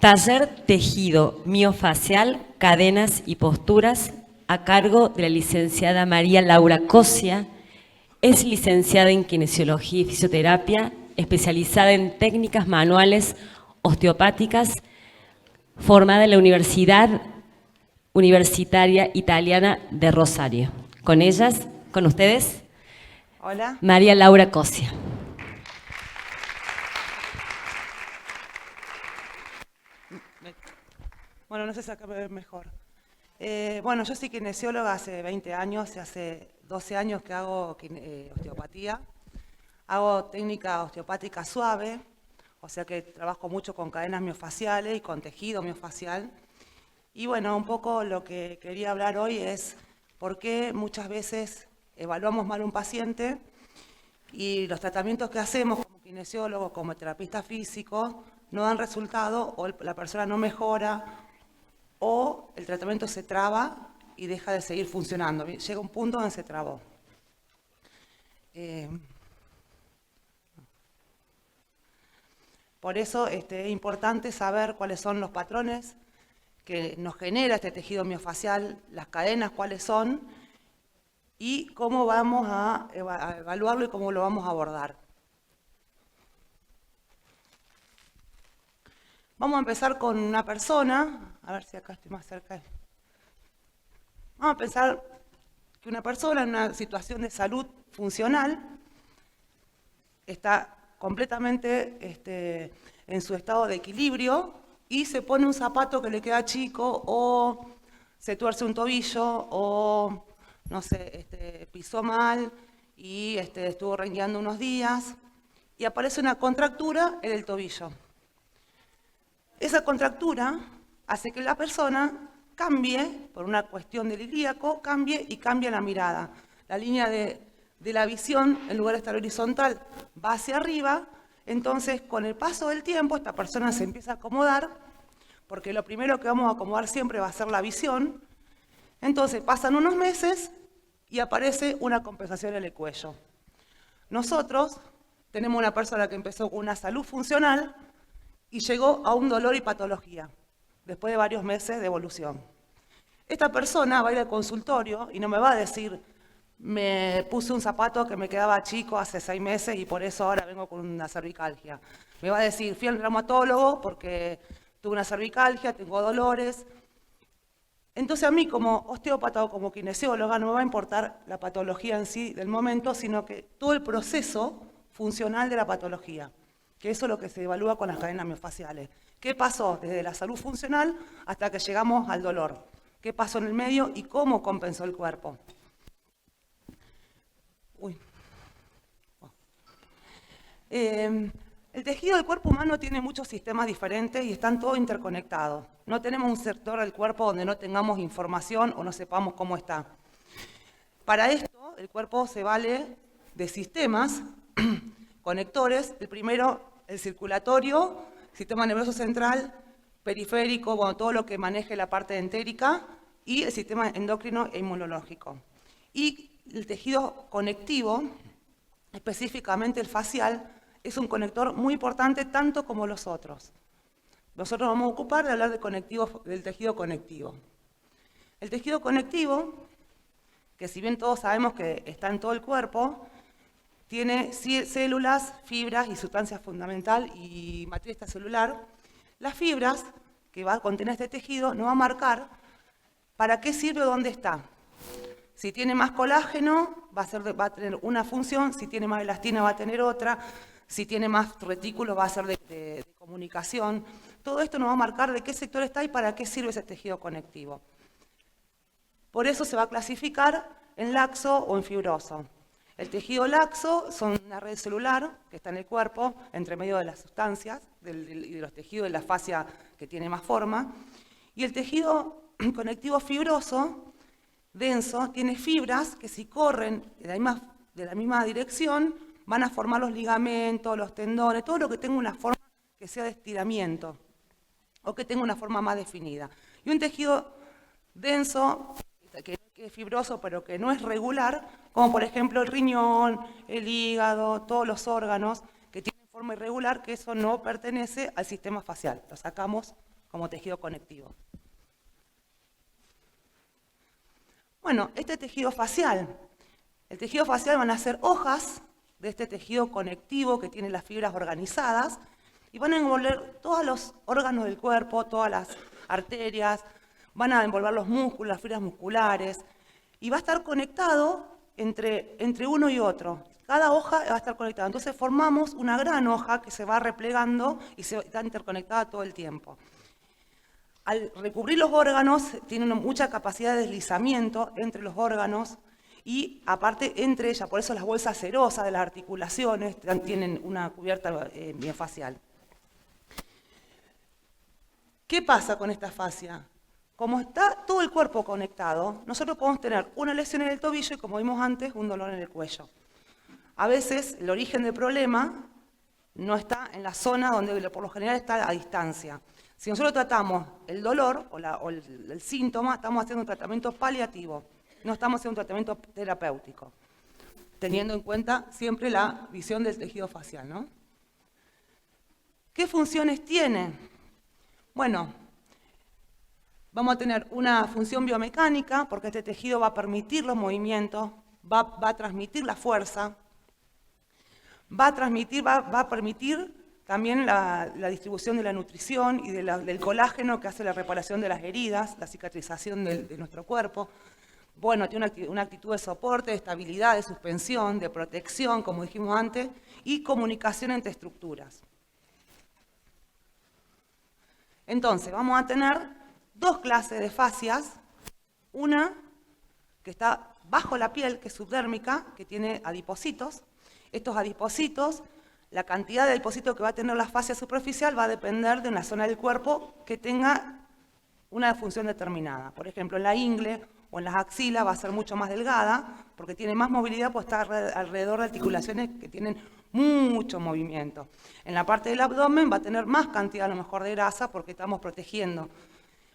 Taller Tejido Miofacial, Cadenas y Posturas, a cargo de la licenciada María Laura Cosia. Es licenciada en Kinesiología y Fisioterapia, especializada en técnicas manuales osteopáticas, formada en la Universidad Universitaria Italiana de Rosario. Con ellas, con ustedes, Hola. María Laura Cosia. Bueno, no sé si acá me ven mejor. Bueno, yo soy kinesióloga hace 20 años, y hace 12 años que hago osteopatía. Hago técnica osteopática suave, o sea que trabajo mucho con cadenas miofaciales y con tejido miofacial. Y bueno, un poco lo que quería hablar hoy es por qué muchas veces evaluamos mal a un paciente y los tratamientos que hacemos como kinesiólogo, como terapista físico, no dan resultado o la persona no mejora o el tratamiento se traba y deja de seguir funcionando. Llega un punto donde se trabó. Por eso es importante saber cuáles son los patrones que nos genera este tejido miofacial, las cadenas cuáles son y cómo vamos a evaluarlo y cómo lo vamos a abordar. Vamos a empezar con una persona, a ver si acá estoy más cerca. Vamos a pensar que una persona en una situación de salud funcional está completamente en su estado de equilibrio y se pone un zapato que le queda chico o se tuerce un tobillo o, no sé, pisó mal y estuvo rengueando unos días y aparece una contractura en el tobillo. Esa contractura hace que la persona cambie, por una cuestión del ilíaco, cambie la mirada. La línea de la visión, en lugar de estar horizontal, va hacia arriba. Entonces, con el paso del tiempo, esta persona se empieza a acomodar, porque lo primero que vamos a acomodar siempre va a ser la visión. Entonces, pasan unos meses y aparece una compensación en el cuello. Nosotros tenemos una persona que empezó con una salud funcional y llegó a un dolor y patología, después de varios meses de evolución. Esta persona va a ir al consultorio y no me va a decir, me puse un zapato que me quedaba chico hace 6 meses y por eso ahora vengo con una cervicalgia. Me va a decir, fui al traumatólogo porque tuve una cervicalgia, tengo dolores. Entonces a mí como osteópata o como kinesióloga no me va a importar la patología en sí del momento, sino que todo el proceso funcional de la patología, que eso es lo que se evalúa con las cadenas miofaciales. ¿Qué pasó desde la salud funcional hasta que llegamos al dolor? ¿Qué pasó en el medio y cómo compensó el cuerpo? El tejido del cuerpo humano tiene muchos sistemas diferentes y están todos interconectados. No tenemos un sector del cuerpo donde no tengamos información o no sepamos cómo está. Para esto, el cuerpo se vale de sistemas conectores. El primero, el circulatorio, sistema nervioso central, periférico, bueno, todo lo que maneje la parte entérica, y el sistema endocrino e inmunológico. Y el tejido conectivo, específicamente el facial, es un conector muy importante tanto como los otros. Nosotros vamos a ocupar de hablar del tejido conectivo. El tejido conectivo, que si bien todos sabemos que está en todo el cuerpo, tiene células, fibras y sustancia fundamental y matriz extracelular. Las fibras que va a contener este tejido nos va a marcar para qué sirve o dónde está. Si tiene más colágeno, va a tener una función, si tiene más elastina va a tener otra, si tiene más retículo va a ser de comunicación. Todo esto nos va a marcar de qué sector está y para qué sirve ese tejido conectivo. Por eso se va a clasificar en laxo o en fibroso. El tejido laxo son una red celular que está en el cuerpo, entre medio de las sustancias y de los tejidos de la fascia que tiene más forma. Y el tejido conectivo fibroso, denso, tiene fibras que si corren de la misma dirección van a formar los ligamentos, los tendones, todo lo que tenga una forma que sea de estiramiento o que tenga una forma más definida. Y un tejido denso, que es fibroso pero que no es regular, como por ejemplo el riñón, el hígado, todos los órganos que tienen forma irregular, que eso no pertenece al sistema facial. Lo sacamos como tejido conectivo. Bueno, este tejido facial, el tejido facial van a ser hojas de este tejido conectivo que tiene las fibras organizadas y van a envolver todos los órganos del cuerpo, todas las arterias, van a envolver los músculos, las fibras musculares y va a estar conectado entre uno y otro. Cada hoja va a estar conectada. Entonces formamos una gran hoja que se va replegando y se está interconectada todo el tiempo. Al recubrir los órganos, tienen mucha capacidad de deslizamiento entre los órganos y aparte entre ellas, por eso las bolsas serosas de las articulaciones tienen una cubierta miofacial. ¿Qué pasa con esta fascia? Como está todo el cuerpo conectado, nosotros podemos tener una lesión en el tobillo y, como vimos antes, un dolor en el cuello. A veces el origen del problema no está en la zona donde por lo general está a distancia. Si nosotros tratamos el dolor o el síntoma, estamos haciendo un tratamiento paliativo, no estamos haciendo un tratamiento terapéutico, teniendo en cuenta siempre la visión del tejido facial, ¿no? ¿Qué funciones tiene? Bueno, vamos a tener una función biomecánica, porque este tejido va a permitir los movimientos, va a transmitir la fuerza, va a permitir también la distribución de la nutrición y del colágeno que hace la reparación de las heridas, la cicatrización de nuestro cuerpo. Bueno, tiene una actitud de soporte, de estabilidad, de suspensión, de protección, como dijimos antes, y comunicación entre estructuras. Entonces, vamos a tener dos clases de fascias. Una que está bajo la piel, que es subdérmica, que tiene adipocitos. Estos adipocitos, la cantidad de adipocitos que va a tener la fascia superficial va a depender de una zona del cuerpo que tenga una función determinada. Por ejemplo, en la ingle o en las axilas va a ser mucho más delgada, porque tiene más movilidad, pues está alrededor de articulaciones que tienen mucho movimiento. En la parte del abdomen va a tener más cantidad a lo mejor de grasa, porque estamos protegiendo.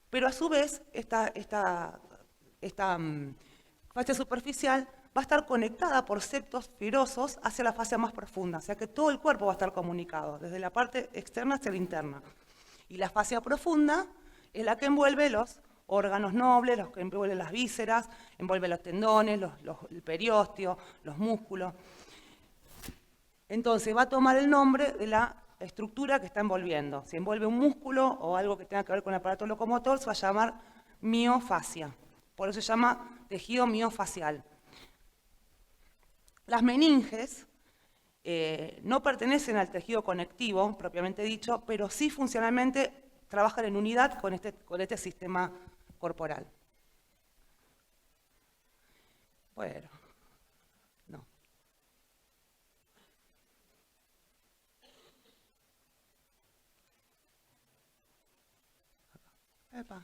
Pero a su vez, esta fascia superficial va a estar conectada por septos fibrosos hacia la fascia más profunda, o sea que todo el cuerpo va a estar comunicado, desde la parte externa hacia la interna. Y la fascia profunda es la que envuelve los órganos nobles, los que envuelve las vísceras, envuelve los tendones, el periósteo, los músculos. Entonces va a tomar el nombre de la estructura que está envolviendo. Si envuelve un músculo o algo que tenga que ver con el aparato locomotor, se va a llamar miofascia. Por eso se llama tejido miofacial. Las meninges no pertenecen al tejido conectivo, propiamente dicho, pero sí funcionalmente trabajan en unidad con este sistema corporal. Bueno, no. Epa.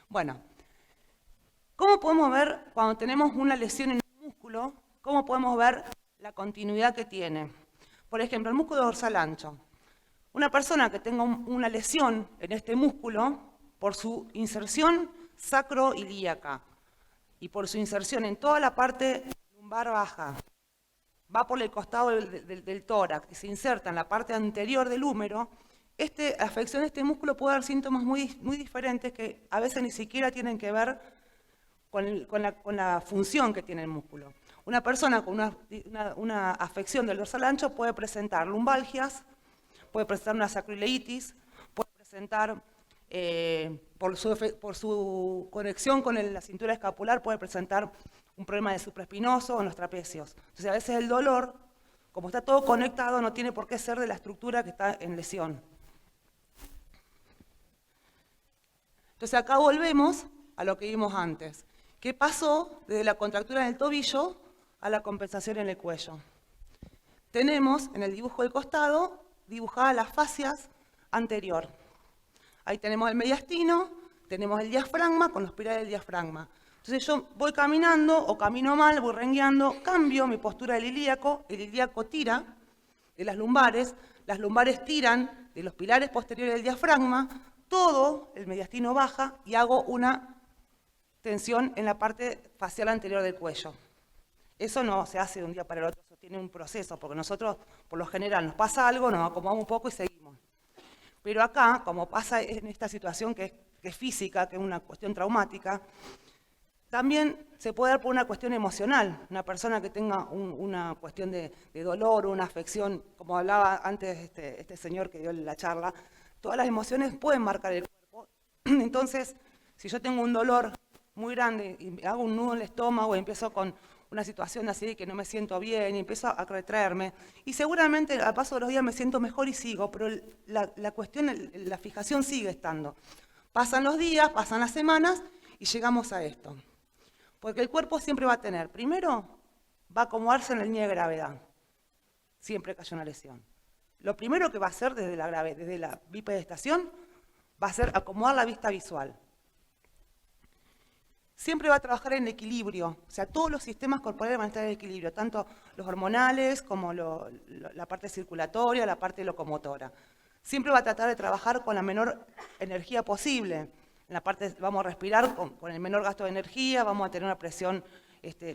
Bueno, ¿cómo podemos ver cuando tenemos una lesión en un músculo? ¿Cómo podemos ver la continuidad que tiene? Por ejemplo, el músculo dorsal ancho. Una persona que tenga una lesión en este músculo, por su inserción sacroilíaca y por su inserción en toda la parte lumbar baja, va por el costado del tórax y se inserta en la parte anterior del húmero, afección de este músculo puede dar síntomas muy diferentes que a veces ni siquiera tienen que ver con la función que tiene el músculo. Una persona con una afección del dorsal ancho puede presentar lumbalgias, puede presentar una sacroileitis, puede presentar, por su conexión con la cintura escapular, puede presentar un problema de supraespinoso en los trapecios. Entonces a veces el dolor, como está todo conectado, no tiene por qué ser de la estructura que está en lesión. Entonces acá volvemos a lo que vimos antes. ¿Qué pasó desde la contractura en el tobillo a la compensación en el cuello? Tenemos en el dibujo del costado dibujadas las fascias anterior. Ahí tenemos el mediastino, tenemos el diafragma con los pilares del diafragma. Entonces yo voy caminando o camino mal, voy rengueando, cambio mi postura del ilíaco, el ilíaco tira de las lumbares tiran de los pilares posteriores del diafragma, todo el mediastino baja y hago una tensión en la parte facial anterior del cuello. Eso no se hace de un día para el otro, eso tiene un proceso, porque nosotros, por lo general, nos pasa algo, nos acomodamos un poco y seguimos. Pero acá, como pasa en esta situación que es física, que es una cuestión traumática, también se puede dar por una cuestión emocional. Una persona que tenga una cuestión de dolor o una afección, como hablaba antes este señor que dio la charla, todas las emociones pueden marcar el cuerpo. Entonces, si yo tengo un dolor muy grande y me hago un nudo en el estómago y empiezo con una situación así de que no me siento bien y empiezo a retraerme, y seguramente al paso de los días me siento mejor y sigo, pero la cuestión, la fijación sigue estando. Pasan los días, pasan las semanas y llegamos a esto. Porque el cuerpo siempre va a tener, primero, va a acomodarse en la línea de gravedad, siempre que haya una lesión. Lo primero que va a hacer desde la bipedestación va a ser acomodar la vista visual. Siempre va a trabajar en equilibrio, o sea, todos los sistemas corporales van a estar en equilibrio, tanto los hormonales como la parte circulatoria, la parte locomotora. Siempre va a tratar de trabajar con la menor energía posible. En la parte, vamos a respirar con el menor gasto de energía, vamos a tener una presión,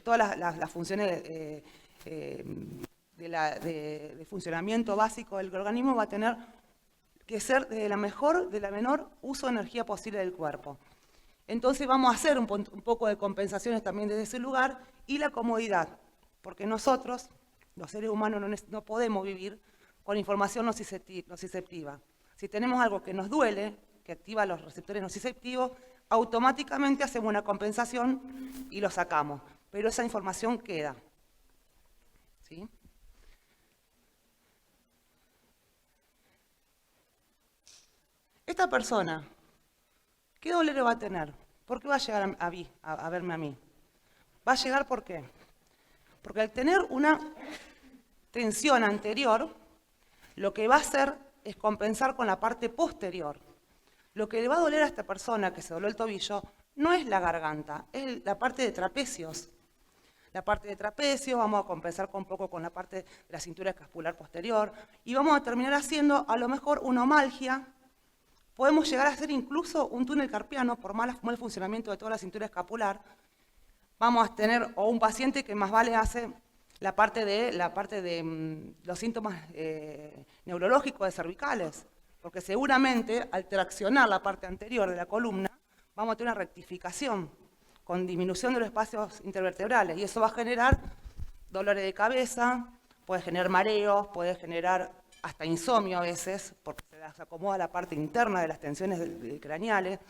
todas las funciones de funcionamiento básico del organismo va a tener que ser de la menor uso de energía posible del cuerpo. Entonces vamos a hacer un poco de compensaciones también desde ese lugar y la comodidad, porque nosotros, los seres humanos, no podemos vivir con información nociceptiva. Si tenemos algo que nos duele, que activa los receptores nociceptivos, automáticamente hacemos una compensación y lo sacamos. Pero esa información queda. ¿Sí? Esta persona, ¿qué dolor va a tener? ¿Por qué va a llegar a verme a mí? Va a llegar ¿por qué? Porque al tener una tensión anterior, lo que va a hacer es compensar con la parte posterior. Lo que le va a doler a esta persona que se dobló el tobillo no es la garganta, es la parte de trapecios. La parte de trapecio vamos a compensar un poco con la parte de la cintura escapular posterior y vamos a terminar haciendo a lo mejor una omalgia. Podemos llegar a hacer incluso un túnel carpiano por mal funcionamiento de toda la cintura escapular. Vamos a tener o un paciente que más vale hace la parte de los síntomas neurológicos de cervicales, porque seguramente al traccionar la parte anterior de la columna vamos a tener una rectificación con disminución de los espacios intervertebrales y eso va a generar dolores de cabeza, puede generar mareos, puede generar hasta insomnio a veces, porque se les acomoda la parte interna de las tensiones craneales,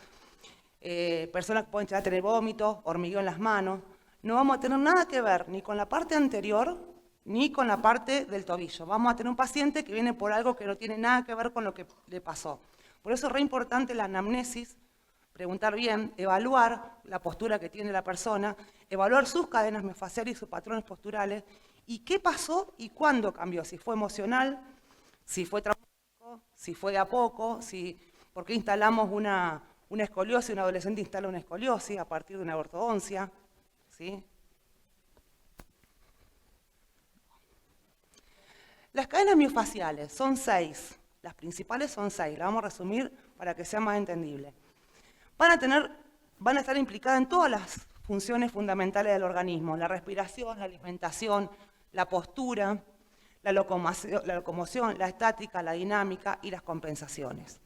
personas que pueden llegar a tener vómitos, hormigueo en las manos. No vamos a tener nada que ver ni con la parte anterior ni con la parte del tobillo. Vamos a tener un paciente que viene por algo que no tiene nada que ver con lo que le pasó. Por eso es re importante la anamnesis, preguntar bien, evaluar la postura que tiene la persona, evaluar sus cadenas miofasciales y sus patrones posturales, y qué pasó y cuándo cambió, si fue emocional, si fue traumático, si fue de a poco, por qué instalamos una escoliosis, un adolescente instala una escoliosis a partir de una ortodoncia, ¿sí? Las cadenas miofasciales son 6, las principales son 6, las vamos a resumir para que sea más entendible. Van a estar implicadas en todas las funciones fundamentales del organismo, la respiración, la alimentación, la postura, la locomoción, la estática, la dinámica y las compensaciones.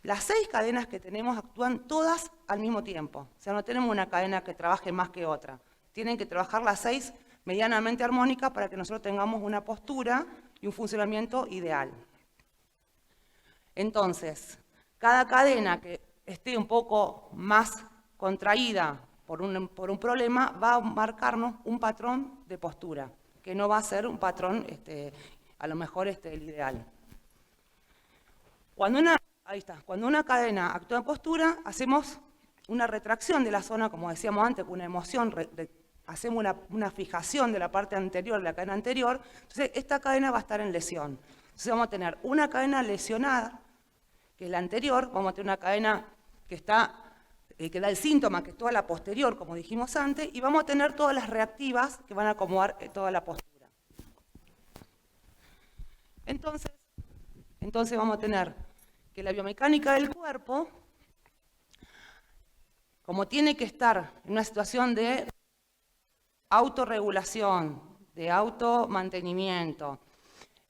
Las 6 cadenas que tenemos actúan todas al mismo tiempo, o sea, no tenemos una cadena que trabaje más que otra. Tienen que trabajar las 6 medianamente armónicas para que nosotros tengamos una postura y un funcionamiento ideal. Entonces, cada cadena que esté un poco más contraída por un problema va a marcarnos un patrón de postura, que no va a ser un patrón, a lo mejor el ideal. Cuando una cadena actúa en postura, hacemos una retracción de la zona, como decíamos antes, con una emoción, hacemos una fijación de la parte anterior, de la cadena anterior, entonces esta cadena va a estar en lesión. Entonces vamos a tener una cadena lesionada, que es la anterior, vamos a tener una cadena que da el síntoma, que es toda la posterior, como dijimos antes, y vamos a tener todas las reactivas que van a acomodar toda la postura. Entonces vamos a tener que la biomecánica del cuerpo, como tiene que estar en una situación de autorregulación, de automantenimiento,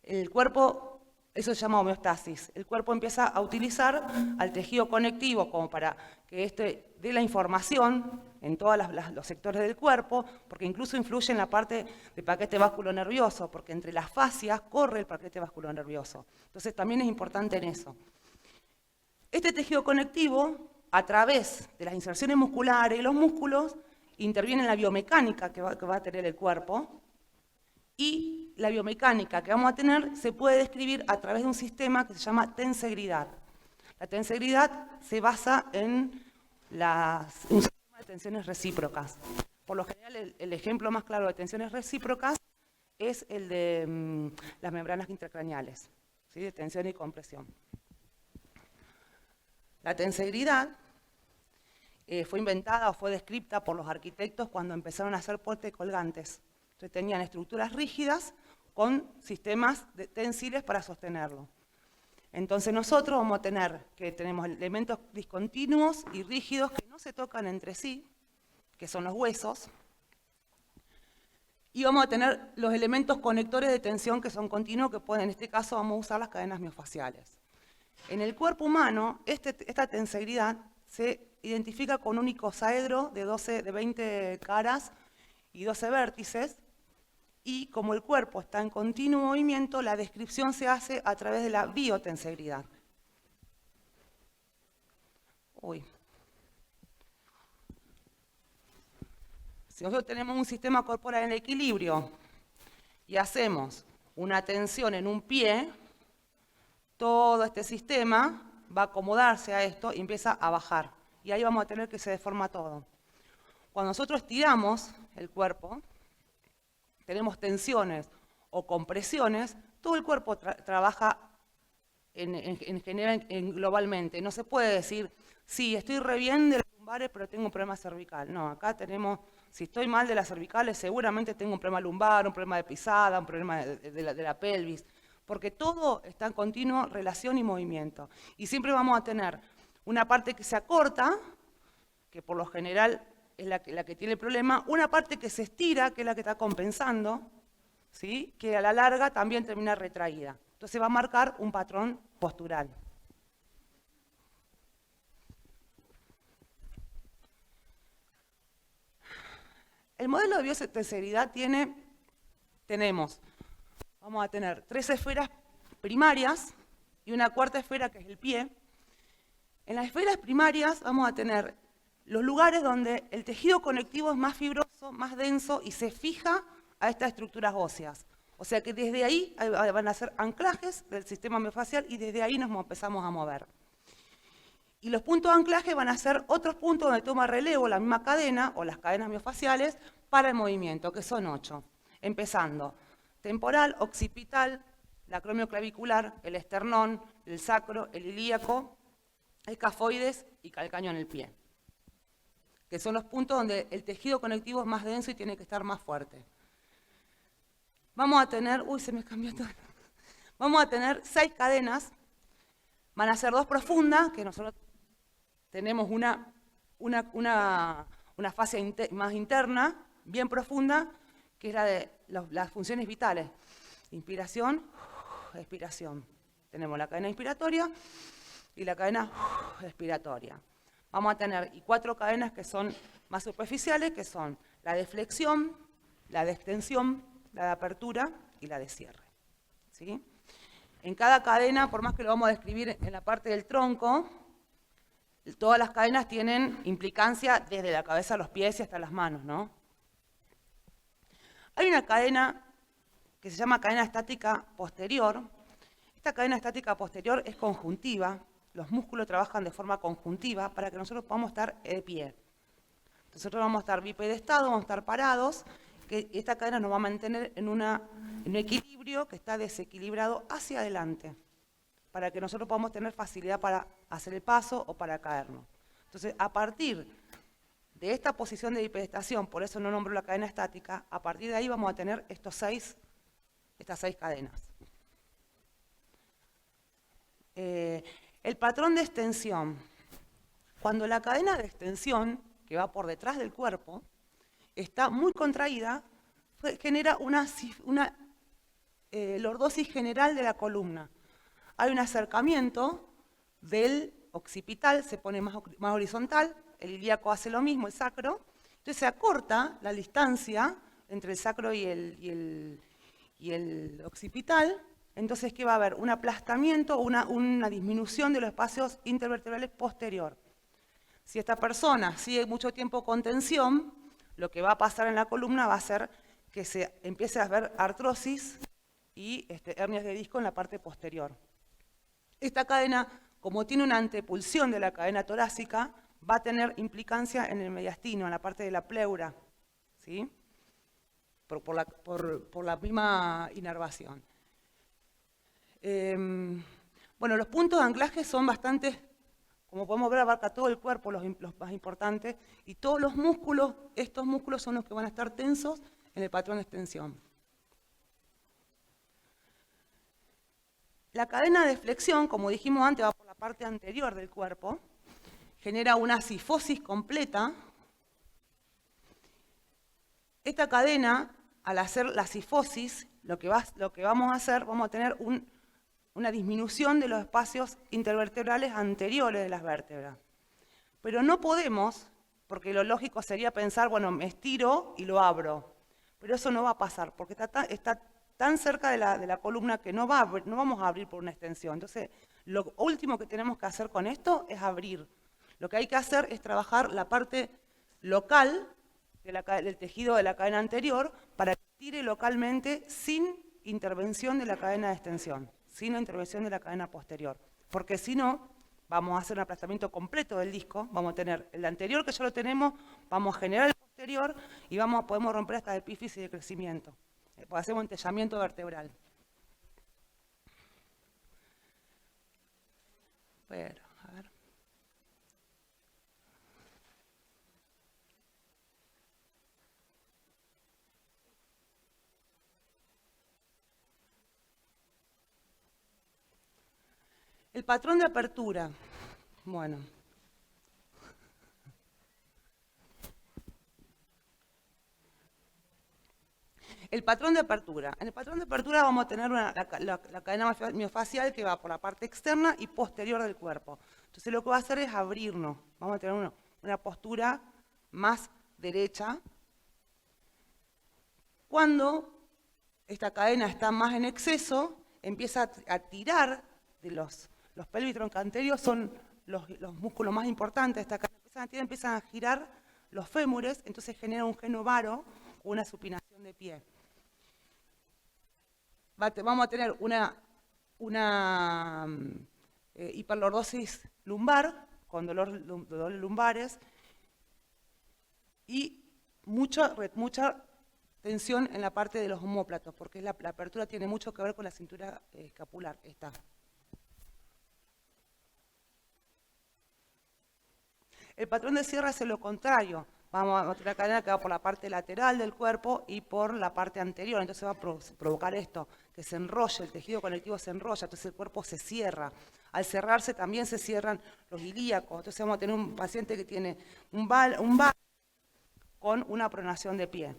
el cuerpo Eso se llama homeostasis. El cuerpo empieza a utilizar al tejido conectivo como para que este dé la información en todos los sectores del cuerpo, porque incluso influye en la parte del paquete vasculonervioso, porque entre las fascias corre el paquete vasculonervioso. Entonces también es importante en eso. Este tejido conectivo, a través de las inserciones musculares y los músculos, interviene en la biomecánica que va a tener el cuerpo, y la biomecánica que vamos a tener se puede describir a través de un sistema que se llama tensegridad. La tensegridad se basa en un sistema de tensiones recíprocas. Por lo general, el ejemplo más claro de tensiones recíprocas es el de las membranas intracraneales, ¿sí? De tensión y compresión. La tensegridad fue inventada o fue descrita por los arquitectos cuando empezaron a hacer puentes colgantes. Entonces tenían estructuras rígidas con sistemas tensiles para sostenerlo. Entonces nosotros vamos a tener que tenemos elementos discontinuos y rígidos que no se tocan entre sí, que son los huesos, y vamos a tener los elementos conectores de tensión que son continuos, que pueden, en este caso vamos a usar las cadenas miofaciales. En el cuerpo humano, esta tensegridad se identifica con un icosaedro de 20 caras y 12 vértices, y como el cuerpo está en continuo movimiento, la descripción se hace a través de la biotensegridad. Si nosotros tenemos un sistema corporal en equilibrio y hacemos una tensión en un pie, todo este sistema va a acomodarse a esto y empieza a bajar. Y ahí vamos a tener que se deforma todo. Cuando nosotros estiramos el cuerpo, tenemos tensiones o compresiones, todo el cuerpo trabaja en general, globalmente. No se puede decir, sí, estoy re bien de las lumbares, pero tengo un problema cervical. No, acá tenemos, si estoy mal de las cervicales, seguramente tengo un problema lumbar, un problema de pisada, un problema de la pelvis, porque todo está en continua relación y movimiento. Y siempre vamos a tener una parte que se acorta, que por lo general es la que tiene el problema, una parte que se estira, que es la que está compensando, ¿sí? Que a la larga también termina retraída. Entonces va a marcar un patrón postural. El modelo de biotensegridad vamos a tener 3 esferas primarias y una cuarta esfera que es el pie. En las esferas primarias vamos a tener los lugares donde el tejido conectivo es más fibroso, más denso y se fija a estas estructuras óseas. O sea que desde ahí van a ser anclajes del sistema miofacial y desde ahí nos empezamos a mover. Y los puntos de anclaje van a ser otros puntos donde toma relevo la misma cadena o las cadenas miofaciales para el movimiento, que son 8. Empezando temporal, occipital, la acromioclavicular, el esternón, el sacro, el ilíaco, el escafoides y calcáneo en el pie, que son los puntos donde el tejido conectivo es más denso y tiene que estar más fuerte. Vamos a tener, se me cambió todo. Vamos a tener 6 cadenas, van a ser 2 profundas, que nosotros tenemos una fase más interna, bien profunda, que es la de las funciones vitales. Inspiración, expiración. Tenemos la cadena inspiratoria y la cadena expiratoria. Vamos a tener 4 cadenas que son más superficiales, que son la de flexión, la de extensión, la de apertura y la de cierre. ¿Sí? En cada cadena, por más que lo vamos a describir en la parte del tronco, todas las cadenas tienen implicancia desde la cabeza a los pies y hasta las manos, ¿no? Hay una cadena que se llama cadena estática posterior. Esta cadena estática posterior es conjuntiva. Los músculos trabajan de forma conjuntiva para que nosotros podamos estar de pie. Nosotros vamos a estar bipedestados, vamos a estar parados, que esta cadena nos va a mantener en un equilibrio que está desequilibrado hacia adelante, para que nosotros podamos tener facilidad para hacer el paso o para caernos. Entonces, a partir de esta posición de bipedestación, por eso no nombro la cadena estática, a partir de ahí vamos a tener estas 6 cadenas. El patrón de extensión. Cuando la cadena de extensión, que va por detrás del cuerpo, está muy contraída, genera una lordosis general de la columna. hay un acercamiento del occipital, se pone más horizontal, el ilíaco hace lo mismo, el sacro, entonces se acorta la distancia entre el sacro y el occipital. Entonces, ¿qué va a haber? Un aplastamiento, una disminución de los espacios intervertebrales posterior. Si esta persona sigue mucho tiempo con tensión, lo que va a pasar en la columna va a ser que se empiece a ver artrosis y hernias de disco en la parte posterior. Esta cadena, como tiene una antepulsión de la cadena torácica, va a tener implicancia en el mediastino, en la parte de la pleura, ¿sí? por la misma inervación. Bueno, los puntos de anclaje son bastante, como podemos ver, abarca todo el cuerpo, los más importantes, y todos los músculos, estos músculos son los que van a estar tensos en el patrón de extensión. La cadena de flexión, como dijimos antes, va por la parte anterior del cuerpo, genera una cifosis completa. Esta cadena, al hacer la cifosis, lo que vamos a hacer, vamos a tener una disminución de los espacios intervertebrales anteriores de las vértebras. Pero no podemos, porque lo lógico sería pensar, bueno, me estiro y lo abro. Pero eso no va a pasar, porque está tan cerca de la columna que no vamos a abrir por una extensión. Entonces, lo último que tenemos que hacer con esto es abrir. Lo que hay que hacer es trabajar la parte local del tejido de la cadena anterior para que tire localmente sin intervención de la cadena de extensión, sin la intervención de la cadena posterior. Porque si no, vamos a hacer un aplastamiento completo del disco, vamos a tener el anterior que ya lo tenemos, vamos a generar el posterior y podemos romper hasta epífisis de crecimiento. Hacemos entellamiento vertebral. Pero, a ver. El patrón de apertura. Bueno. El patrón de apertura. En el patrón de apertura vamos a tener la cadena miofacial que va por la parte externa y posterior del cuerpo. Entonces lo que va a hacer es abrirnos. Vamos a tener una postura más derecha. Cuando esta cadena está más en exceso, empieza a tirar de los pelvitroncanterios, son los músculos más importantes de esta cadena, empiezan a girar los fémures, entonces genera un genovaro o una supinación de pie. Vamos a tener una hiperlordosis lumbar, con dolores lumbares, y mucha tensión en la parte de los omóplatos, porque la apertura tiene mucho que ver con la cintura escapular. El patrón de cierre es lo contrario. Vamos a tener una cadena que va por la parte lateral del cuerpo y por la parte anterior. Entonces va a provocar esto, que se enrolle, el tejido conectivo se enrolla, entonces el cuerpo se cierra. Al cerrarse también se cierran los ilíacos. Entonces vamos a tener un paciente que tiene un val con una pronación de pie.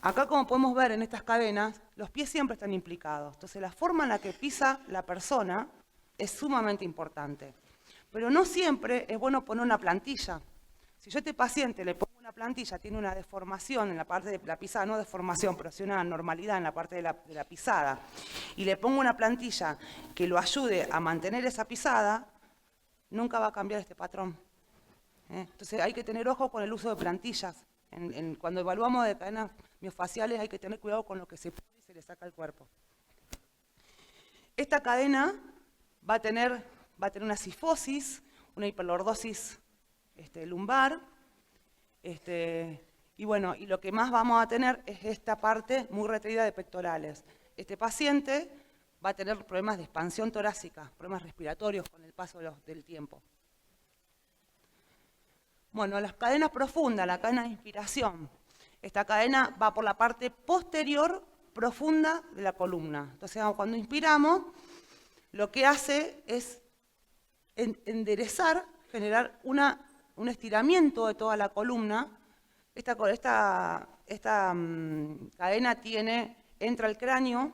Acá, como podemos ver en estas cadenas, los pies siempre están implicados. Entonces la forma en la que pisa la persona es sumamente importante. Pero no siempre es bueno poner una plantilla. Si yo a este paciente le pongo una plantilla, tiene una deformación en la parte de la pisada, no deformación, pero sí una anormalidad en la parte de la pisada, y le pongo una plantilla que lo ayude a mantener esa pisada, nunca va a cambiar este patrón. Entonces hay que tener ojo con el uso de plantillas. Cuando evaluamos de cadenas miofaciales hay que tener cuidado con lo que se pone y se le saca al cuerpo. Esta cadena va a tener una cifosis, una hiperlordosis lumbar, y bueno, y lo que más vamos a tener es esta parte muy retraída de pectorales. Este paciente va a tener problemas de expansión torácica, problemas respiratorios con el paso del tiempo. Bueno, las cadenas profundas, la cadena de inspiración. Esta cadena va por la parte posterior profunda de la columna. Entonces, cuando inspiramos, lo que hace es enderezar, generar un estiramiento de toda la columna. Esta cadena entra al cráneo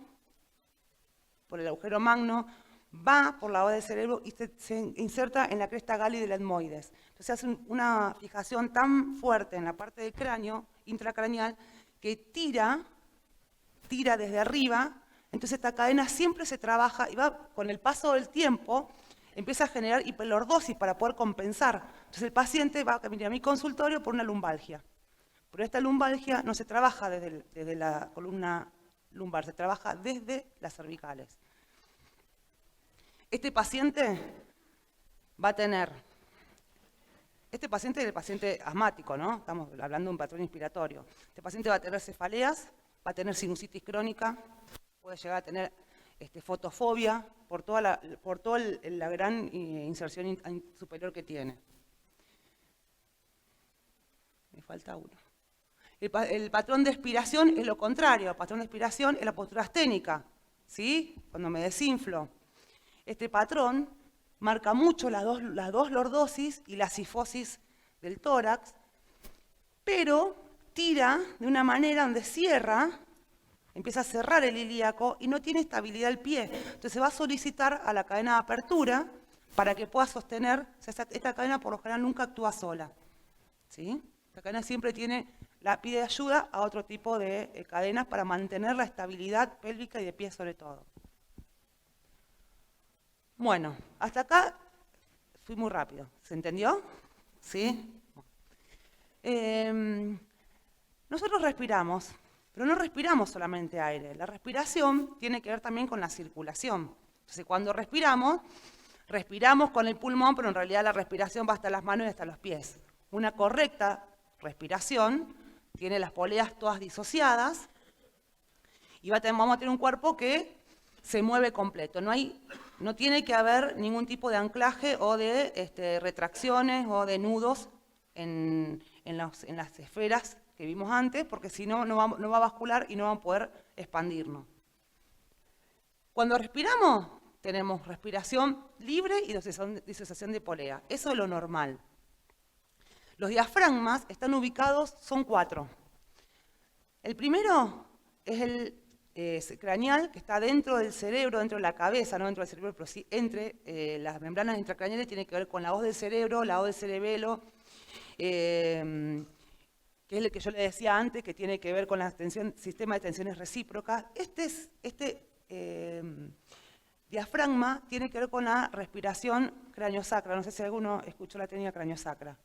por el agujero magno, va por la base del cerebro y se inserta en la cresta gali del etmoides. Entonces hace una fijación tan fuerte en la parte del cráneo, intracraneal, que tira desde arriba. Entonces esta cadena siempre se trabaja y va con el paso del tiempo, empieza a generar hiperlordosis para poder compensar. Entonces el paciente va a venir a mi consultorio por una lumbalgia. Pero esta lumbalgia no se trabaja desde la columna lumbar, se trabaja desde las cervicales. Este paciente va a tener, este paciente es el paciente asmático, ¿no? Estamos hablando de un patrón inspiratorio. Este paciente va a tener cefaleas, va a tener sinusitis crónica, puede llegar a tener fotofobia por toda la gran inserción superior que tiene. Me falta uno. El patrón de expiración es lo contrario. El patrón de expiración es la postura asténica, ¿sí? Cuando me desinflo. Este patrón marca mucho las dos lordosis y la sifosis del tórax, pero tira de una manera donde cierra, empieza a cerrar el ilíaco y no tiene estabilidad el pie. Entonces se va a solicitar a la cadena de apertura para que pueda sostener. O sea, esta cadena por lo general nunca actúa sola, ¿sí? Esta cadena siempre pide ayuda a otro tipo de cadenas para mantener la estabilidad pélvica y de pie sobre todo. Bueno, hasta acá fui muy rápido. ¿Se entendió? ¿Sí? Nosotros respiramos, pero no respiramos solamente aire. La respiración tiene que ver también con la circulación. Entonces, cuando respiramos con el pulmón, pero en realidad la respiración va hasta las manos y hasta los pies. Una correcta respiración tiene las poleas todas disociadas y vamos a tener un cuerpo que se mueve completo. No tiene que haber ningún tipo de anclaje o de retracciones o de nudos en las esferas que vimos antes, porque si no, no va a bascular y no vamos a poder expandirnos. Cuando respiramos, tenemos respiración libre y disociación de polea. Eso es lo normal. Los diafragmas están ubicados, son 4. El primero es el craneal, que está dentro del cerebro, dentro de la cabeza, no dentro del cerebro, pero sí entre las membranas intracraneales, tiene que ver con la hoz del cerebro, la hoz del cerebelo, que es el que yo le decía antes, que tiene que ver con el sistema de tensiones recíprocas. Este diafragma tiene que ver con la respiración craniosacra. No sé si alguno escuchó la técnica craniosacra.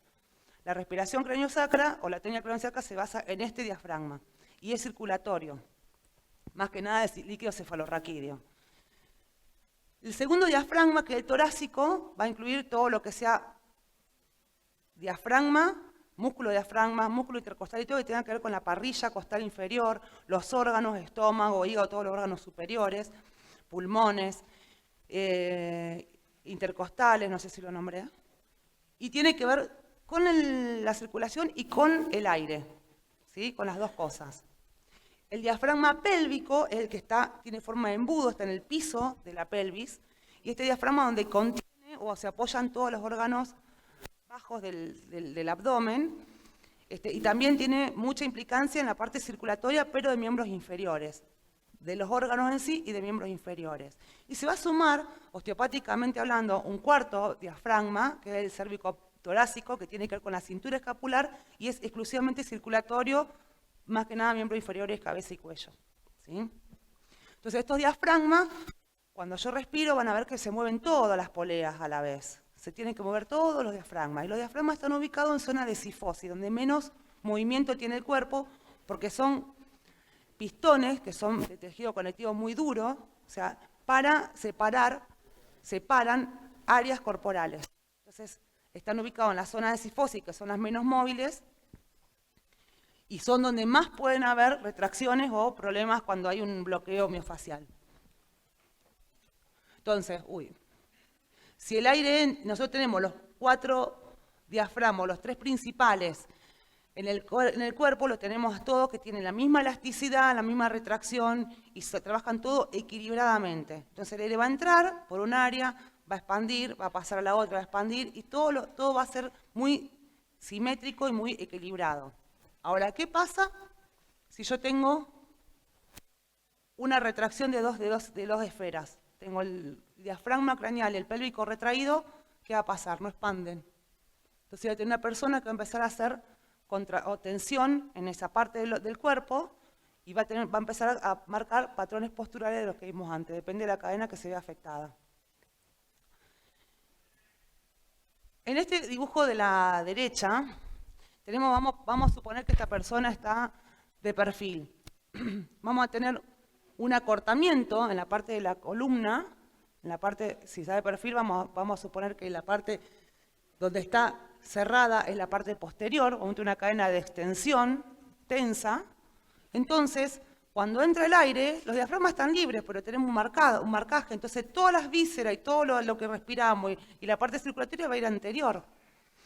La respiración craniosacra o la técnica craniosacra se basa en este diafragma y es circulatorio. Más que nada es líquido cefalorraquídeo. El segundo diafragma, que es el torácico, va a incluir todo lo que sea diafragma, músculo intercostal y todo que tenga que ver con la parrilla costal inferior, los órganos, estómago, hígado, todos los órganos superiores, pulmones, intercostales, no sé si lo nombré. Y tiene que ver con la circulación y con el aire, ¿sí? Con las dos cosas. El diafragma pélvico es el que tiene forma de embudo, está en el piso de la pelvis, y este diafragma donde contiene o se apoyan todos los órganos bajos del abdomen, y también tiene mucha implicancia en la parte circulatoria, pero de miembros inferiores, de los órganos en sí y de miembros inferiores. Y se va a sumar, osteopáticamente hablando, un cuarto diafragma, que es el cérvico-torácico, que tiene que ver con la cintura escapular y es exclusivamente circulatorio, más que nada miembros inferiores, cabeza y cuello, ¿sí? Entonces estos diafragmas, cuando yo respiro, van a ver que se mueven todas las poleas a la vez. Se tienen que mover todos los diafragmas. Y los diafragmas están ubicados en zona de sifosis, donde menos movimiento tiene el cuerpo, porque son pistones, que son de tejido conectivo muy duro, o sea, separan áreas corporales. Entonces, están ubicados en la zona de sifosis, que son las menos móviles, y son donde más pueden haber retracciones o problemas cuando hay un bloqueo miofacial. Entonces, si el aire, nosotros tenemos los 4 diafragmas, los 3 principales, en el cuerpo lo tenemos todos que tienen la misma elasticidad, la misma retracción y se trabajan todo equilibradamente. Entonces el aire va a entrar por un área, va a expandir, va a pasar a la otra, va a expandir y todo va a ser muy simétrico y muy equilibrado. Ahora, ¿qué pasa si yo tengo una retracción de dos esferas? tengo el diafragma craneal y el pélvico retraído, ¿qué va a pasar? No expanden. Entonces voy a tener una persona que va a empezar a hacer tensión en esa parte del cuerpo y va a empezar a marcar patrones posturales de los que vimos antes, depende de la cadena que se vea afectada. En este dibujo de la derecha, vamos a suponer que esta persona está de perfil. Vamos a tener un acortamiento en la parte de la columna, en la parte, si está de perfil, vamos a suponer que la parte donde está cerrada es la parte posterior, o una cadena de extensión tensa. Entonces, cuando entra el aire, los diafragmas están libres, pero tenemos un marcaje. Entonces, todas las vísceras y todo lo que respiramos y la parte circulatoria va a ir anterior.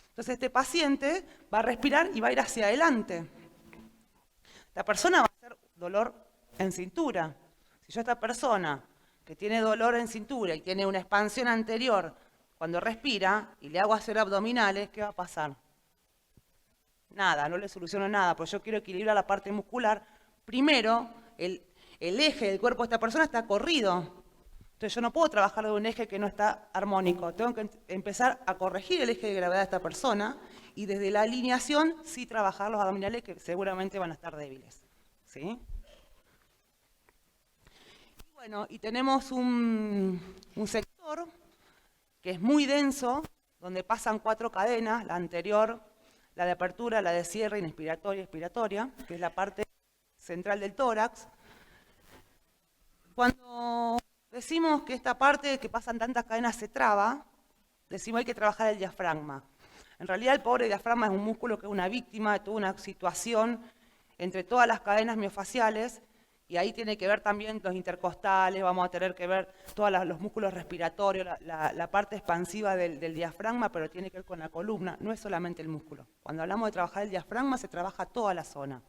Entonces, este paciente va a respirar y va a ir hacia adelante. La persona va a hacer dolor en cintura. Si yo a esta persona que tiene dolor en cintura y tiene una expansión anterior, cuando respira y le hago hacer abdominales, ¿qué va a pasar? Nada, no le soluciono nada, porque yo quiero equilibrar la parte muscular. Primero, el eje del cuerpo de esta persona está corrido. Entonces yo no puedo trabajar de un eje que no está armónico. Tengo que empezar a corregir el eje de gravedad de esta persona y desde la alineación sí trabajar los abdominales que seguramente van a estar débiles. ¿Sí? Y bueno, y tenemos un sector que es muy denso, donde pasan 4 cadenas, la anterior, la de apertura, la de cierre, inspiratoria y expiratoria, que es la parte central del tórax. Cuando decimos que esta parte que pasan tantas cadenas se traba, decimos hay que trabajar el diafragma. En realidad el pobre diafragma es un músculo que es una víctima de toda una situación entre todas las cadenas miofaciales, y ahí tiene que ver también los intercostales, vamos a tener que ver todos los músculos respiratorios, la parte expansiva del diafragma, pero tiene que ver con la columna, no es solamente el músculo. Cuando hablamos de trabajar el diafragma, se trabaja toda la zona.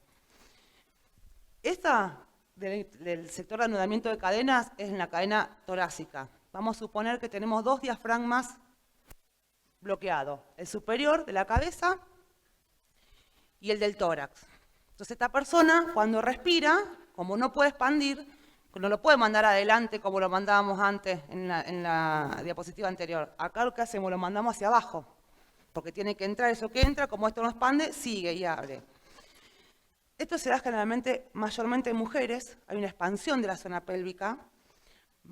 Esta del sector de anudamiento de cadenas es en la cadena torácica. Vamos a suponer que tenemos 2 diafragmas bloqueados, el superior de la cabeza y el del tórax. Entonces esta persona, cuando respira, como no puede expandir, no lo puede mandar adelante como lo mandábamos antes en la diapositiva anterior. Acá lo que hacemos, lo mandamos hacia abajo, porque tiene que entrar eso que entra, como esto no expande, sigue y abre. Esto se da generalmente, mayormente en mujeres, hay una expansión de la zona pélvica,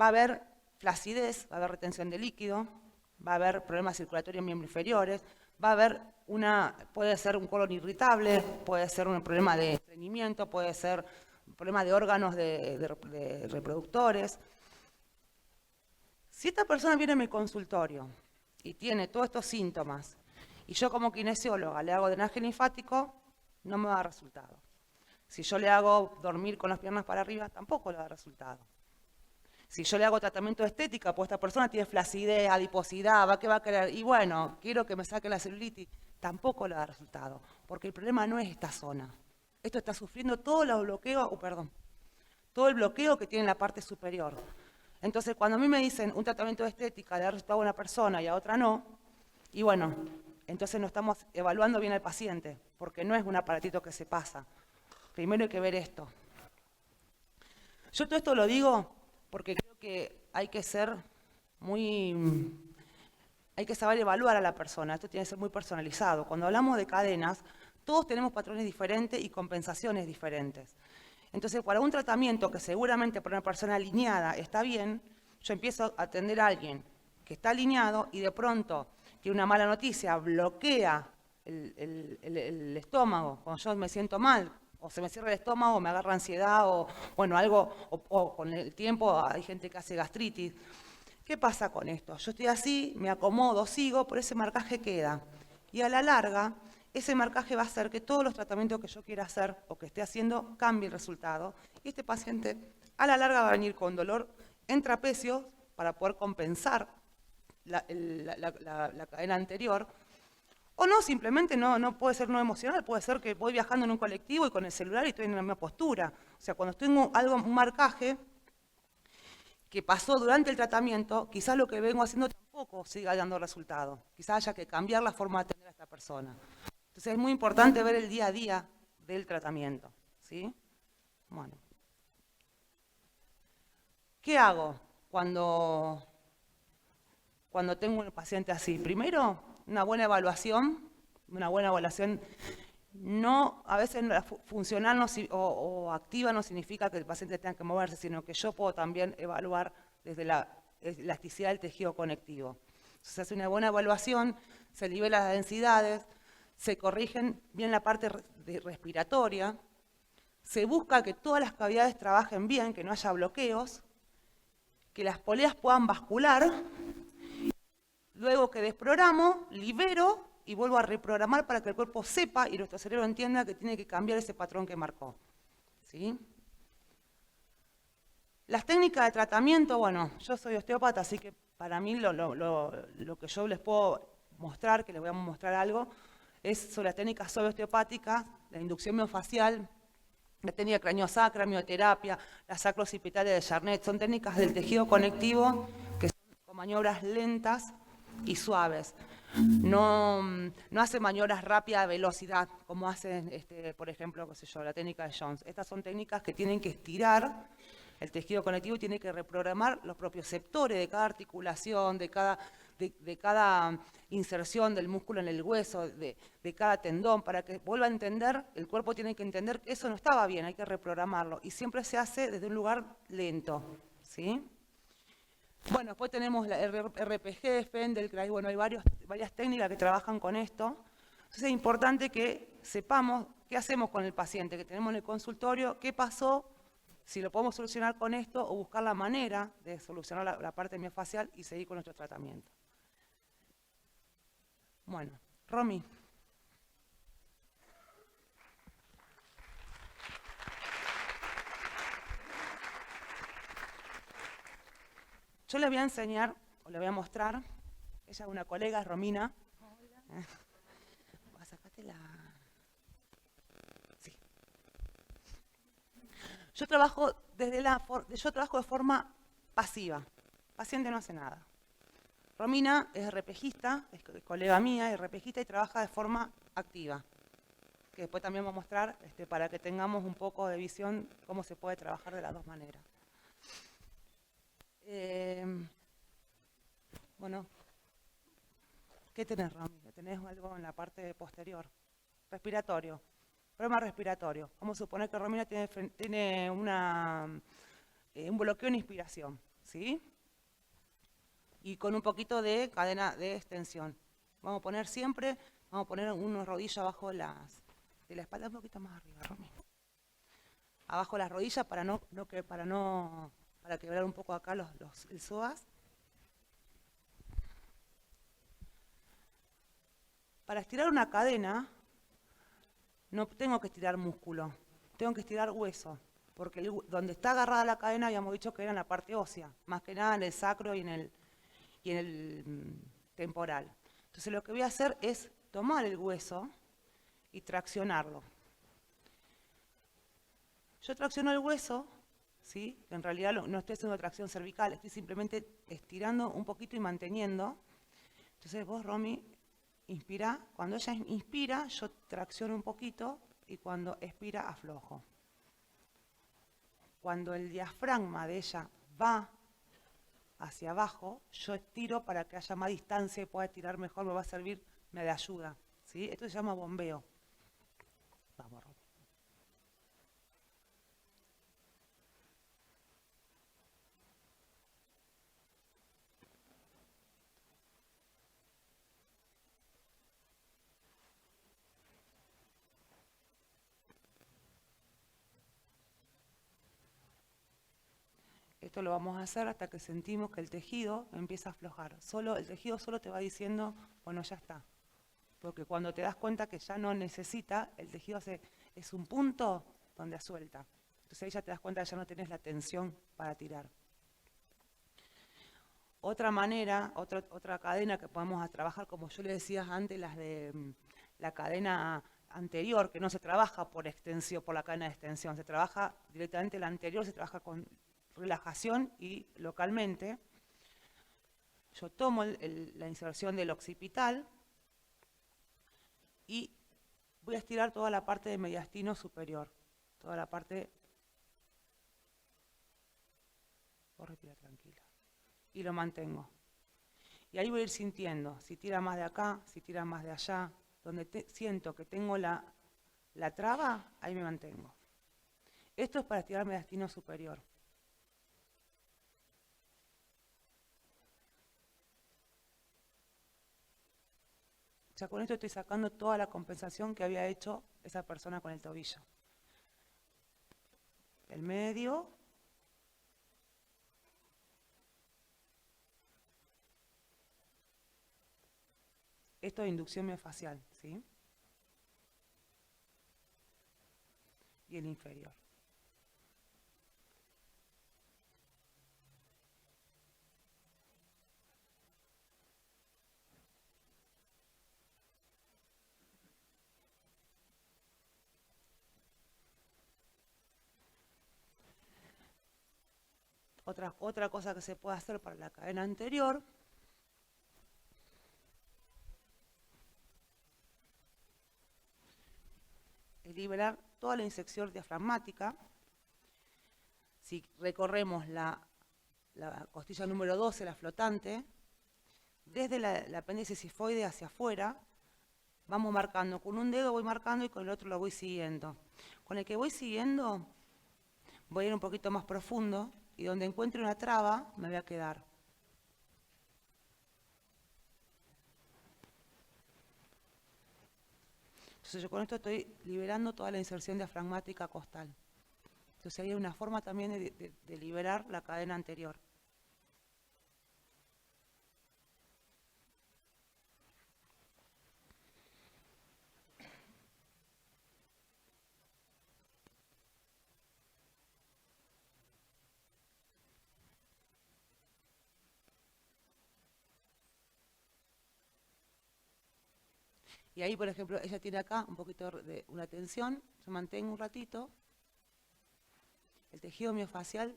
va a haber flacidez, va a haber retención de líquido, va a haber problemas circulatorios en miembros inferiores, va a haber puede ser un colon irritable, puede ser un problema de estreñimiento, puede ser un problema de órganos de reproductores. Si esta persona viene a mi consultorio y tiene todos estos síntomas, y yo como kinesióloga le hago drenaje linfático, no me va a dar resultado. Si yo le hago dormir con las piernas para arriba, tampoco le da resultado. Si yo le hago tratamiento de estética, pues esta persona tiene flacidez, adiposidad, ¿qué va a querer? Y bueno, quiero que me saque la celulitis, tampoco le da resultado, porque el problema no es esta zona. Esto está sufriendo todo el bloqueo que tiene en la parte superior. Entonces, cuando a mí me dicen un tratamiento de estética le da resultado a una persona y a otra no, y bueno, entonces no estamos evaluando bien al paciente, porque no es un aparatito que se pasa. Primero hay que ver esto. Yo todo esto lo digo porque creo que hay que saber evaluar a la persona, esto tiene que ser muy personalizado. Cuando hablamos de cadenas, todos tenemos patrones diferentes y compensaciones diferentes. Entonces, para un tratamiento que seguramente para una persona alineada está bien, yo empiezo a atender a alguien que está alineado y de pronto tiene una mala noticia, bloquea el estómago, cuando yo me siento mal, o se me cierra el estómago, me agarra ansiedad, o bueno, o con el tiempo hay gente que hace gastritis. ¿Qué pasa con esto? Yo estoy así, me acomodo, sigo, pero ese marcaje queda. Y a la larga, ese marcaje va a hacer que todos los tratamientos que yo quiera hacer o que esté haciendo cambie el resultado. Y este paciente a la larga va a venir con dolor en trapecios para poder compensar la cadena anterior. O no, simplemente no puede ser no emocional, puede ser que voy viajando en un colectivo y con el celular y estoy en la misma postura. O sea, cuando tengo un marcaje que pasó durante el tratamiento, quizás lo que vengo haciendo tampoco siga dando resultado. Quizás haya que cambiar la forma de atender a esta persona. Entonces es muy importante ver el día a día del tratamiento. ¿Sí? Bueno. ¿Qué hago? cuando tengo un paciente así? Primero, una buena evaluación, no, a veces funcional o activa no significa que el paciente tenga que moverse, sino que yo puedo también evaluar desde la elasticidad del tejido conectivo. Entonces se hace una buena evaluación, se nivelan las densidades, se corrigen bien la parte respiratoria, se busca que todas las cavidades trabajen bien, que no haya bloqueos, que las poleas puedan bascular. Luego que desprogramo, libero y vuelvo a reprogramar para que el cuerpo sepa y nuestro cerebro entienda que tiene que cambiar ese patrón que marcó. ¿Sí? Las técnicas de tratamiento, bueno, yo soy osteópata, así que para mí lo que yo les puedo mostrar, que les voy a mostrar algo, es sobre las técnicas osteopáticas, la inducción miofacial, la técnica craniosacra, mioterapia, la sacroocipitaria de Charnet, son técnicas del tejido conectivo que son con maniobras lentas y suaves. No hace maniobras rápidas de velocidad, como hacen, por ejemplo, qué sé yo, la técnica de Jones. Estas son técnicas que tienen que estirar el tejido conectivo y tiene que reprogramar los propioceptores de cada articulación, de cada inserción del músculo en el hueso, de cada tendón, para que vuelva a entender, el cuerpo tiene que entender que eso no estaba bien, hay que reprogramarlo. Y siempre se hace desde un lugar lento, ¿sí? Bueno, después tenemos la RPG, Feldenkrais, bueno, hay varias técnicas que trabajan con esto. Entonces es importante que sepamos qué hacemos con el paciente que tenemos en el consultorio, qué pasó, si lo podemos solucionar con esto o buscar la manera de solucionar la parte miofacial y seguir con nuestro tratamiento. Bueno, Romy. Yo le voy a enseñar, o le voy a mostrar, ella es una colega, Romina. Hola. Sacate la... Sí. Yo trabajo de forma pasiva. El paciente no hace nada. Romina es RPGista, es colega mía, es RPGista y trabaja de forma activa. Que después también voy a mostrar para que tengamos un poco de visión cómo se puede trabajar de las dos maneras. Bueno, ¿qué tenés, Rami? ¿Tenés algo en la parte posterior? Respiratorio. Problema respiratorio. Vamos a suponer que Romina tiene un bloqueo en inspiración, ¿sí? Y con un poquito de cadena de extensión. Vamos a poner unos rodillos abajo de la espalda, un poquito más arriba, Romy. Abajo las rodillas para quebrar un poco acá el psoas. Para estirar una cadena, no tengo que estirar músculo, tengo que estirar hueso, porque donde está agarrada la cadena habíamos dicho que era en la parte ósea, más que nada en el sacro y en el temporal. Entonces lo que voy a hacer es tomar el hueso y traccionarlo. Yo tracciono el hueso, ¿sí? En realidad no estoy haciendo tracción cervical, estoy simplemente estirando un poquito y manteniendo. Entonces vos, Romy, inspira. Cuando ella inspira, yo tracciono un poquito y cuando expira, aflojo. Cuando el diafragma de ella va hacia abajo, yo estiro para que haya más distancia y pueda estirar mejor, me va a servir, me da ayuda, ¿sí? Esto se llama bombeo. Vamos, Romy. Esto lo vamos a hacer hasta que sentimos que el tejido empieza a aflojar. El tejido solo te va diciendo, bueno, ya está. Porque cuando te das cuenta que ya no necesita, el tejido es un punto donde suelta. Entonces ahí ya te das cuenta que ya no tenés la tensión para tirar. Otra manera, otra cadena que podemos trabajar, como yo le decía antes, las de la cadena anterior, que no se trabaja por extensión, por la cadena de extensión, se trabaja directamente la anterior, se trabaja con relajación y localmente. Yo tomo la inserción del occipital y voy a estirar toda la parte del mediastino superior, toda la parte. Vos respira tranquila. y lo mantengo. Y ahí voy a ir sintiendo, si tira más de acá, si tira más de allá, donde siento que tengo la traba, ahí me mantengo. Esto es para estirar mi mediastino superior. Ya con esto estoy sacando toda la compensación que había hecho esa persona con el tobillo. El medio. Esto es inducción miofascial, ¿sí? Y el inferior. Otra cosa que se puede hacer para la cadena anterior es liberar toda la insección diafragmática. Si recorremos la costilla número 12, la flotante, desde la apéndice sifoide hacia afuera, vamos marcando. Con un dedo voy marcando y con el otro lo voy siguiendo. Con el que voy siguiendo, voy a ir un poquito más profundo y donde encuentre una traba, me voy a quedar. Entonces yo con esto estoy liberando toda la inserción diafragmática costal. Entonces ahí hay una forma también de liberar la cadena anterior. Y ahí, por ejemplo, ella tiene acá un poquito de una tensión, yo mantengo un ratito. El tejido miofascial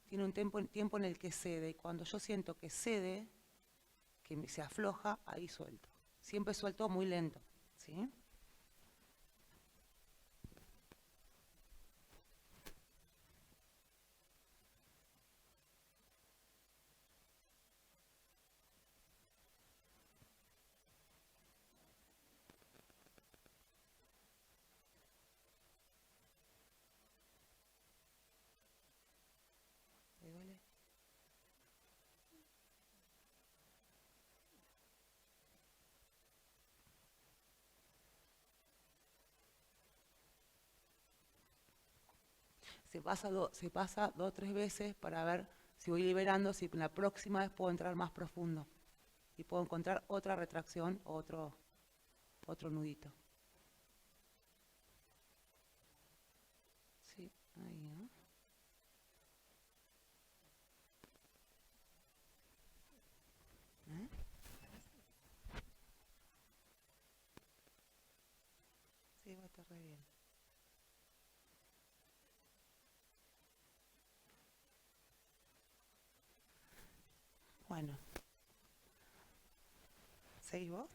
tiene un tiempo en el que cede, y cuando yo siento que cede, que se afloja, ahí suelto. Siempre suelto muy lento, ¿sí? ¿Le duele? Se pasa 2 o 3 veces para ver si voy liberando, si la próxima vez puedo entrar más profundo y puedo encontrar otra retracción o otro nudito. Sí, ahí, ¿no? ¿Eh? Sí, va a estar re bien. Bueno, ¿seguís vos?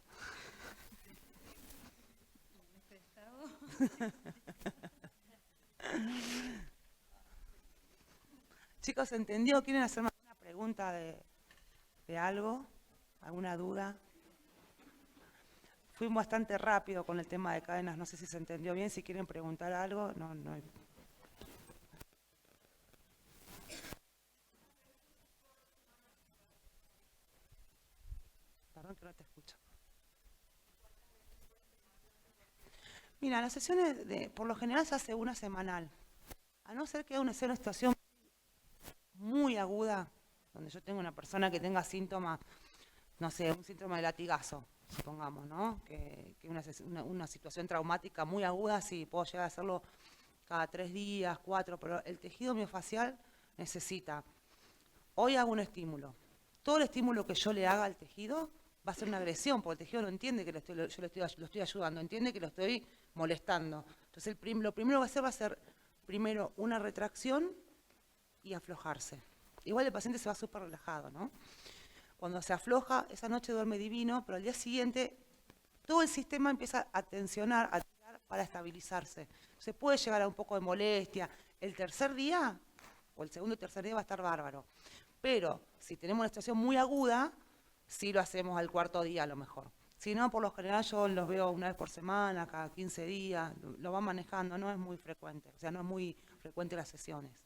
Chicos, ¿entendió? ¿Quieren hacerme una pregunta de algo? ¿Alguna duda? Fui bastante rápido con el tema de cadenas, no sé si se entendió bien. Si quieren preguntar algo, no. Perdón que no te escucho. Mira, las sesiones por lo general se hace una semanal. A no ser que sea una situación muy aguda, donde yo tengo una persona que tenga síntomas, no sé, un síntoma de latigazo, supongamos, ¿no? Que una situación traumática muy aguda, sí, puedo llegar a hacerlo cada 3 días, 4, pero el tejido miofascial necesita. Hoy hago un estímulo. Todo el estímulo que yo le haga al tejido va a ser una agresión, porque el tejido no entiende que yo lo estoy ayudando, entiende que lo estoy molestando. Entonces lo primero que va a ser primero una retracción y aflojarse. Igual el paciente se va súper relajado, ¿no? Cuando se afloja, esa noche duerme divino, pero al día siguiente todo el sistema empieza a tensionar, a tirar para estabilizarse. Se puede llegar a un poco de molestia. El tercer día, o el segundo y tercer día va a estar bárbaro. Pero si tenemos una situación muy aguda, sí lo hacemos al cuarto día a lo mejor. Si no, por lo general yo los veo una vez por semana, cada 15 días, lo van manejando, no es muy frecuente, o sea, no es muy frecuente las sesiones.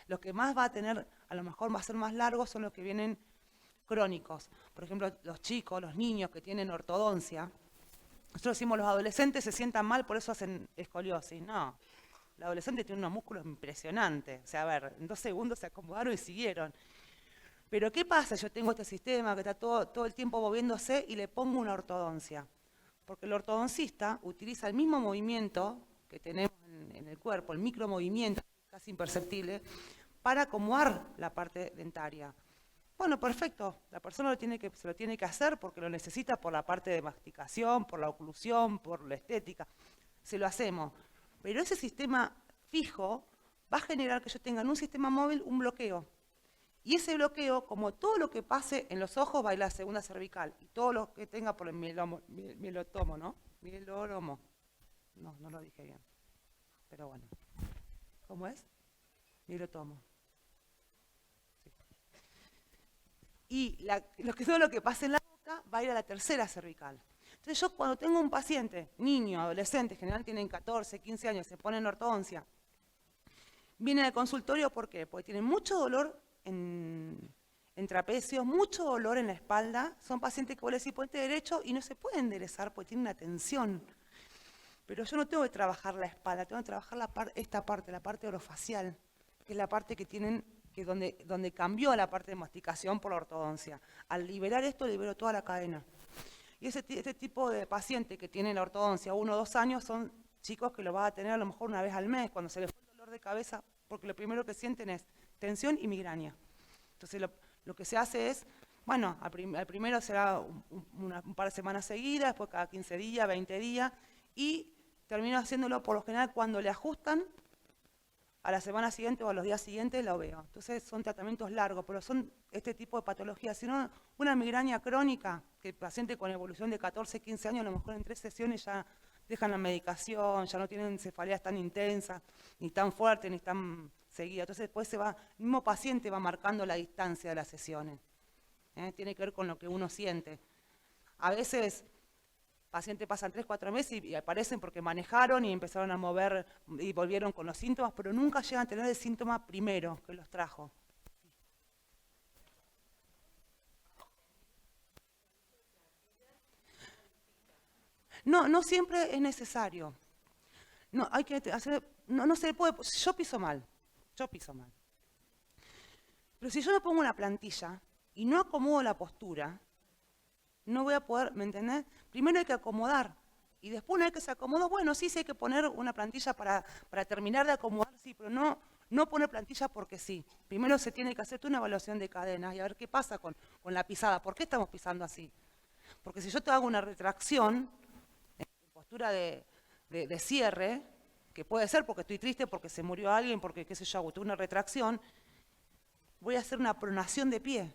Los que más va a tener, a lo mejor va a ser más largos, son los que vienen crónicos. Por ejemplo, los chicos, los niños que tienen ortodoncia. Nosotros decimos los adolescentes se sientan mal, por eso hacen escoliosis. No, el adolescente tiene unos músculos impresionantes. O sea, a ver, en 2 segundos se acomodaron y siguieron. Pero ¿qué pasa? Yo tengo este sistema que está todo el tiempo moviéndose y le pongo una ortodoncia. Porque el ortodoncista utiliza el mismo movimiento que tenemos en el cuerpo, el micromovimiento, casi imperceptible, para acomodar la parte dentaria. Bueno, perfecto, la persona se lo tiene que hacer porque lo necesita por la parte de masticación, por la oclusión, por la estética. Se lo hacemos. Pero ese sistema fijo va a generar que yo tenga en un sistema móvil un bloqueo. Y ese bloqueo, como todo lo que pase en los ojos, va a ir a la segunda cervical. Y todo lo que tenga por el mielotomo, ¿no? Mieloromo. No lo dije bien. Pero bueno. ¿Cómo es? Mielotomo. Sí. Y todo lo que pase en la boca va a ir a la tercera cervical. Entonces yo cuando tengo un paciente, niño, adolescente, en general tienen 14, 15 años, se ponen ortodoncia, vienen al consultorio, ¿por qué? Porque tienen mucho dolor en trapecios, mucho dolor en la espalda. Son pacientes que vos les decís ponte derecho y no se puede enderezar porque tienen una tensión. Pero yo no tengo que trabajar la espalda, tengo que trabajar esta parte, la parte orofacial, que es la parte que tienen, donde cambió la parte de masticación por la ortodoncia. Al liberar esto, libero toda la cadena. Y este tipo de paciente que tiene la ortodoncia 1 o 2 años son chicos que lo van a tener a lo mejor una vez al mes, cuando se les fue el dolor de cabeza, porque lo primero que sienten es tensión y migraña. Entonces lo que se hace es, bueno, al primero será un par de semanas seguidas, después cada 15 días, 20 días, y termino haciéndolo por lo general cuando le ajustan, a la semana siguiente o a los días siguientes lo veo. Entonces son tratamientos largos, pero son este tipo de patologías. Si no, una migraña crónica, que el paciente con evolución de 14, 15 años, a lo mejor en 3 sesiones ya dejan la medicación, ya no tienen cefaleas tan intensas, ni tan fuertes, ni tan seguidas. Entonces después el mismo paciente va marcando la distancia de las sesiones. Tiene que ver con lo que uno siente. A veces pacientes pasan 3, 4 meses y aparecen porque manejaron y empezaron a mover y volvieron con los síntomas, pero nunca llegan a tener el síntoma primero que los trajo. No siempre es necesario. No, hay que hacer, no se le puede, yo piso mal. Pero si yo me pongo una plantilla y no acomodo la postura, no voy a poder, ¿me entendés? Primero hay que acomodar. Y después una vez que se acomodó, bueno, sí hay que poner una plantilla para terminar de acomodar, sí, pero no poner plantilla porque sí. Primero se tiene que hacer una evaluación de cadenas y a ver qué pasa con la pisada. ¿Por qué estamos pisando así? Porque si yo te hago una retracción, en postura de cierre, que puede ser porque estoy triste, porque se murió alguien, porque qué sé yo, tuve una retracción, voy a hacer una pronación de pie.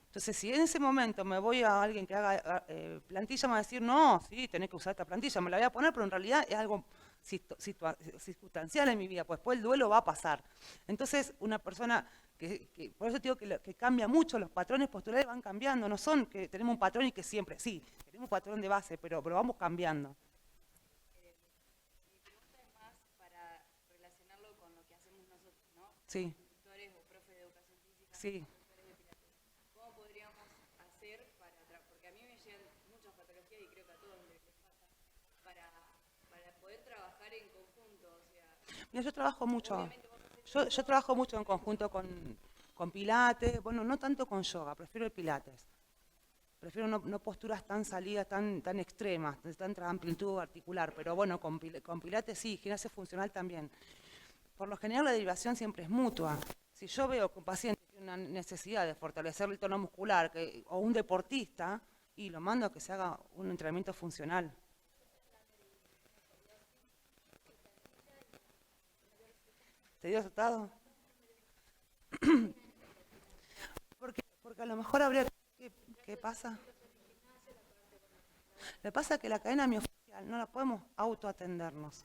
Entonces, si en ese momento me voy a alguien que haga plantilla, me va a decir, no, sí, tenés que usar esta plantilla, me la voy a poner, pero en realidad es algo circunstancial en mi vida, pues después el duelo va a pasar. Entonces, una persona por eso digo que cambia mucho, los patrones posturales van cambiando, no son que tenemos un patrón y que siempre, sí, tenemos un patrón de base, pero vamos cambiando. Mi pregunta es más para relacionarlo con lo que hacemos nosotros, ¿no? Sí. Instructores o profes de educación física. Sí. ¿Cómo podríamos hacer porque a mí me llegan muchas patologías y creo que a todos les pasa, para poder trabajar en conjunto? O sea, mira, yo trabajo mucho. Yo trabajo mucho en conjunto con pilates, bueno, no tanto con yoga, prefiero el pilates. Prefiero no posturas tan salidas, tan extremas, de tanta amplitud articular, pero bueno, con pilates sí, gimnasia funcional también. Por lo general la derivación siempre es mutua. Si yo veo que un paciente tiene una necesidad de fortalecer el tono muscular o un deportista, y lo mando a que se haga un entrenamiento funcional. ¿Te dio resultado? Porque a lo mejor habría ¿qué pasa? Lo que pasa es que la cadena miofacial no la podemos autoatendernos.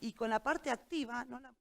Y con la parte activa no la